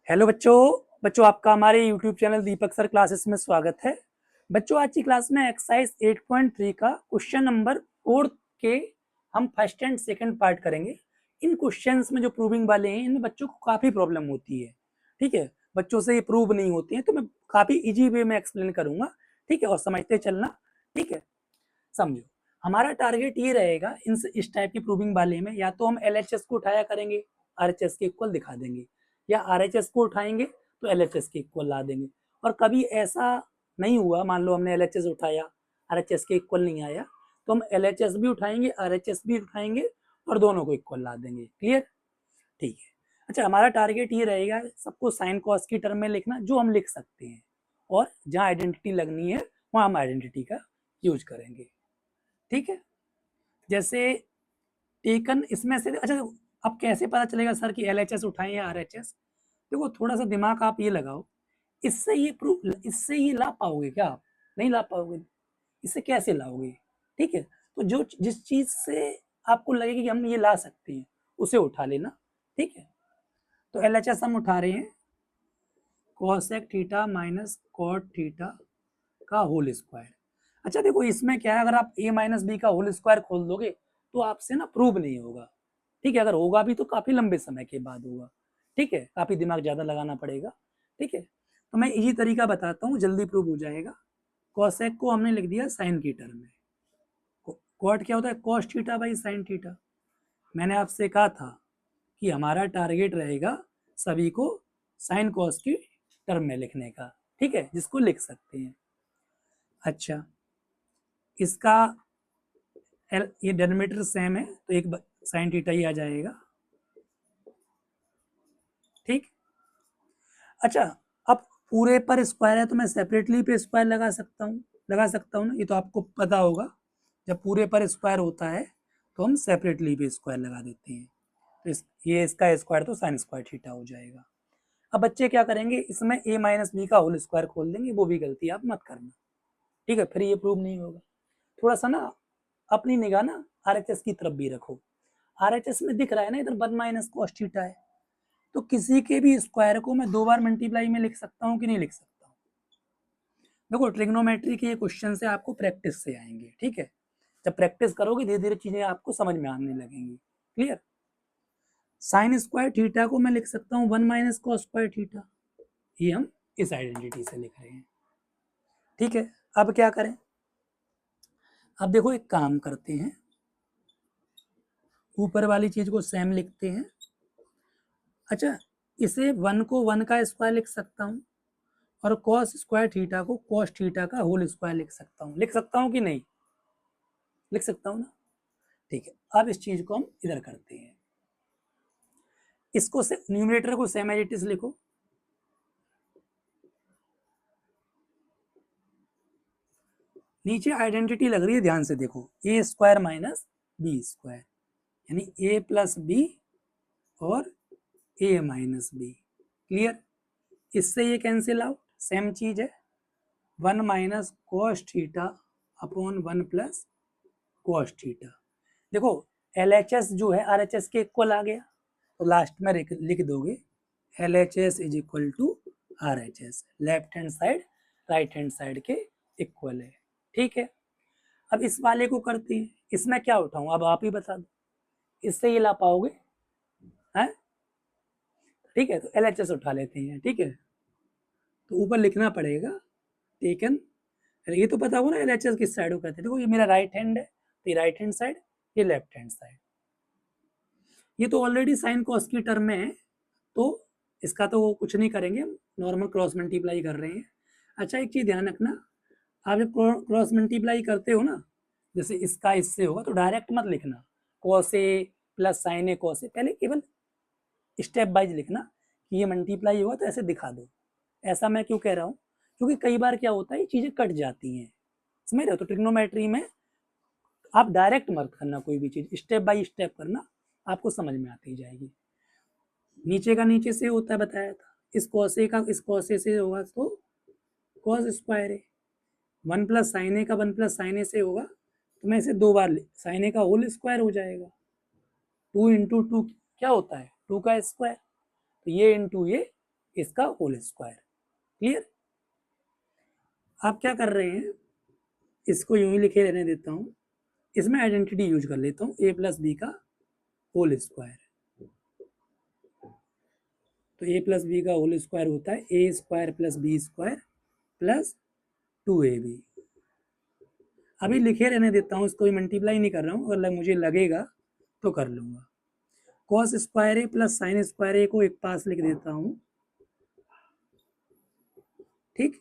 Hello बच्चों। बच्चों आपका हमारे यूट्यूब चैनल दीपक सर क्लासेस में स्वागत है। बच्चों आज की क्लास में एक्सरसाइज 8.3 का क्वेश्चन नंबर 4 के हम फर्स्ट एंड सेकंड पार्ट करेंगे। इन क्वेश्चंस में जो प्रूविंग वाले हैं इनमें बच्चों को काफ़ी प्रॉब्लम होती है। ठीक है, बच्चों से ये प्रूव नहीं होती है, तो मैं काफ़ी इजी वे में एक्सप्लेन करूंगा। ठीक है, और समझते चलना। ठीक है, समझो हमारा टारगेट ये रहेगा इस टाइप की प्रूविंग वाले में, या तो हम एलएचएस को उठाया करेंगे, आरएचएस के इक्वल दिखा देंगे, या आरएचएस को उठाएंगे तो एलएचएस के इक्वल ला देंगे। और कभी ऐसा नहीं हुआ, मान लो हमने एलएचएस उठाया, आरएचएस के इक्वल नहीं आया, तो हम एलएचएस भी उठाएंगे, आरएचएस भी उठाएंगे और दोनों को इक्वल ला देंगे। क्लियर? ठीक है। अच्छा, हमारा टारगेट ये रहेगा सबको साइन कॉस की टर्म में लिखना, जो हम लिख सकते हैं, और जहाँ आइडेंटिटी लगनी है वहाँ हम आइडेंटिटी का यूज करेंगे। ठीक है, जैसे टेकन इसमें से, अच्छा अब कैसे पता चलेगा सर कि एलएचएस उठाएं या आरएचएस? देखो थोड़ा सा दिमाग आप ये लगाओ, इससे ये ला पाओगे क्या आप? नहीं ला पाओगे। इससे कैसे लाओगे? ठीक है, तो जो जिस चीज से आपको लगेगी कि हम ये ला सकते हैं उसे उठा लेना। ठीक है, तो एलएचएस हम उठा रहे हैं cosec theta minus cot theta का होल स्क्वायर। अच्छा देखो इसमें क्या है, अगर आप a माइनस बी का होल स्क्वायर खोल दोगे तो आपसे ना प्रूव नहीं होगा। ठीक है, अगर होगा भी तो काफी लंबे समय के बाद होगा। ठीक है, काफी दिमाग ज्यादा लगाना पड़ेगा। ठीक है, तो मैं यही तरीका बताता हूँ, जल्दी प्रूव हो जाएगा। कॉसेक को हमने लिख दिया साइन की टर्म में। कॉट क्या होता है? Cos theta by sine theta. मैंने आपसे कहा था कि हमारा टारगेट रहेगा सभी को साइन कॉस की टर्म में लिखने का। ठीक है, जिसको लिख सकते हैं। अच्छा, इसका ये डेनोमीटर सेम है तो एक साइन थीटा ही आ जाएगा। ठीक। अच्छा, अब पूरे पर स्क्वायर है तो मैं सेपरेटली पे स्क्वायर लगा सकता हूँ ना, ये तो आपको पता होगा। जब पूरे पर स्क्वायर होता है तो हम सेपरेटली पे स्क्वायर लगा देते हैं, तो ये इसका स्क्वायर तो साइन स्क्वायर थीटा हो जाएगा। अब बच्चे क्या करेंगे, इसमें a माइनस बी का होल स्क्वायर खोल देंगे, वो भी गलती आप मत करना। ठीक है, फिर ये प्रूव नहीं होगा। थोड़ा सा ना अपनी निगाह ना आरएचएस की तरफ भी रखो। आरएचएस में दिख रहा है ना इधर 1 माइनस कॉस थीटा है, तो किसी के भी स्क्वायर को मैं 2 बार मल्टीप्लाई में लिख सकता हूँ कि नहीं लिख सकता हूँ? देखो ट्रिग्नोमेट्री के ये क्वेश्चन से आपको प्रैक्टिस से आएंगे। ठीक है, जब प्रैक्टिस करोगे धीरे धीरे चीजें आपको समझ में आने लगेंगी। क्लियर? साइन स्क्वायर थीटा को मैं लिख सकता हूँ 1 माइनस कॉस स्क्वायर थीटा, ये हम इस आइडेंटिटी से लिख रहे हैं। ठीक है, अब क्या करें? अब देखो एक काम करते हैं, ऊपर वाली चीज को सेम लिखते हैं। अच्छा, इसे 1 को 1 का स्क्वायर लिख सकता हूँ, और कॉस स्क्वायर थीटा को कॉस थीटा का होल स्क्वायर लिख सकता हूँ कि नहीं? लिख सकता हूँ ना? ठीक है, अब इस चीज को हम इधर करते हैं, इसको न्यूमरेटर को सेम एज इट इज लिखो। नीचे आइडेंटिटी लग रही है, ध्यान से देखो, ए स्क्वायर माइनस बी स्क्वायर, यानी ए प्लस बी और ए माइनस बी। क्लियर? इससे ये कैंसिल आउट, सेम चीज है, 1 minus cos theta upon 1 plus cos theta. देखो एलएचएस जो है आरएचएस के इक्वल आ गया, तो लास्ट में लिख दोगे LHS is equal to RHS, left hand side right hand side के इक्वल है। ठीक है, अब इस वाले को करते हैं, इसमें क्या उठाऊं अब आप ही बता दो, इससे ये ला पाओगे? हैं? ठीक है, तो एलएचएस उठा लेते हैं। ठीक है, तो ऊपर लिखना पड़ेगा टेकन, ये तो पता हो ना एलएचएस किस साइड को कहते हैं। देखो ये मेरा राइट हैंड है तो ये राइट हैंड साइड, ये लेफ्ट हैंड साइड। ये तो ऑलरेडी साइन कॉस की टर्म में है, तो इसका तो कुछ नहीं करेंगे, नॉर्मल क्रॉस मल्टीप्लाई कर रहे हैं। अच्छा एक चीज ध्यान रखना, आप जब क्रॉस मल्टीप्लाई करते हो ना, जैसे इसका इससे होगा तो डायरेक्ट मत लिखना cos A plus sign A cos A, पहले केवल स्टेप वाइज लिखना कि ये मल्टीप्लाई होगा तो ऐसे दिखा दो। ऐसा मैं क्यों कह रहा हूँ, क्योंकि कई बार क्या होता है चीजें कट जाती हैं, समझ रहे हो? तो ट्रिग्नोमेट्री में आप डायरेक्ट मत करना, कोई भी चीज स्टेप बाय स्टेप करना, आपको समझ में आती जाएगी। नीचे का नीचे से होता है बताया था, इस कॉसे का इस कॉसे से होगा तो कॉस स्क्वायर है, 1 प्लस साइन ए का 1 प्लस साइन ए से होगा तो मैं इसे 2 बार साइन ए का होल स्क्वायर हो जाएगा। 2 इंटू 2 क्या होता है? 2 का स्क्वायर, तो ये इंटू ये इसका होल स्क्वायर। क्लियर? आप क्या कर रहे हैं, इसको यूं ही लिखे रहने देता हूं, इसमें आइडेंटिटी यूज कर लेता हूं, a प्लस बी का होल स्क्वायर। तो a प्लस बी का होल स्क्वायर होता है a square plus b square plus 2ab। अभी लिखे रहने देता हूं, इसको मल्टीप्लाई नहीं कर रहा हूं, अगर मुझे लगेगा तो कर लूंगा। कॉस स्क्वायर ए प्लस साइन स्क्वायर ए को एक पास लिख देता हूं, ठीक,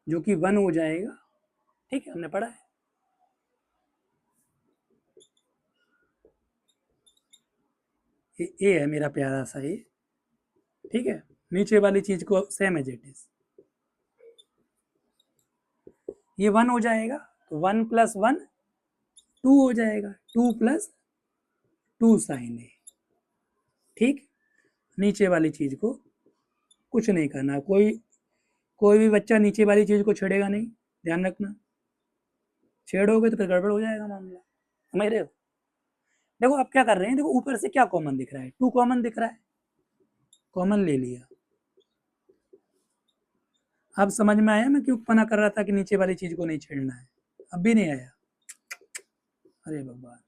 जो कि 1 हो जाएगा। ठीक है, हमने पढ़ा है। ए है मेरा प्यारा सा ए, ठीक है। नीचे वाली चीज को सेम एज इट इज, ये 1 हो जाएगा, तो 1 प्लस 1 2 हो जाएगा, 2 प्लस 2 साइन ए। ठीक, नीचे वाली चीज को कुछ नहीं करना, कोई भी बच्चा नीचे वाली चीज को छेड़ेगा नहीं, ध्यान रखना। छेड़ोगे तो फिर गड़बड़ हो जाएगा मामला, समझ रहे हो? देखो आप क्या कर रहे हैं, देखो ऊपर से क्या कॉमन दिख रहा है, 2 कॉमन दिख रहा है, कॉमन ले लिया। अब समझ में आया मैं क्यों मना कर रहा था कि नीचे वाली चीज को नहीं छेड़ना है? अब भी नहीं आया? अरे भगवान।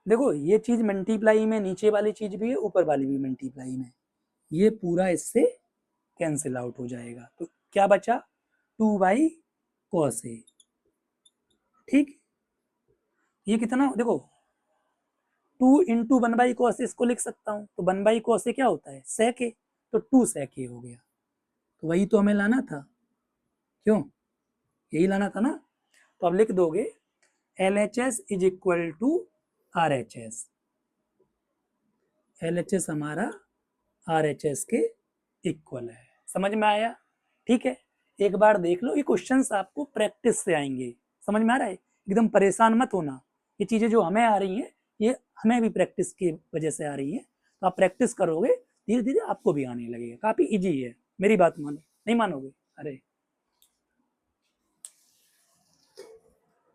देखो ये चीज मल्टीप्लाई में नीचे वाली चीज भी है, ऊपर वाली भी मल्टीप्लाई में, ये पूरा इससे कैंसिल आउट हो जाएगा। तो क्या बचा? 2 cos a। ठीक, ये कितना, देखो 2 इंटू 1 cos a इसको लिख सकता हूँ, तो 1 cos a क्या होता है? sec a, तो 2 sec a हो गया। तो वही तो हमें लाना था, क्यों? यही लाना था ना। तो अब लिख दोगे LHS is equal to RHS। LHS हमारा RHS के इक्वल है। समझ में आया? ठीक है, एक बार देख लो, ये क्वेश्चंस आपको प्रैक्टिस से आएंगे, समझ में आ रहा है? एकदम परेशान मत होना, ये चीजें जो हमें आ रही हैं ये हमें भी प्रैक्टिस की वजह से आ रही है। तो आप प्रैक्टिस करोगे, धीरे धीरे आपको भी आने लगेगा, काफी इजी है। मेरी बात मानो, नहीं मानोगे? अरे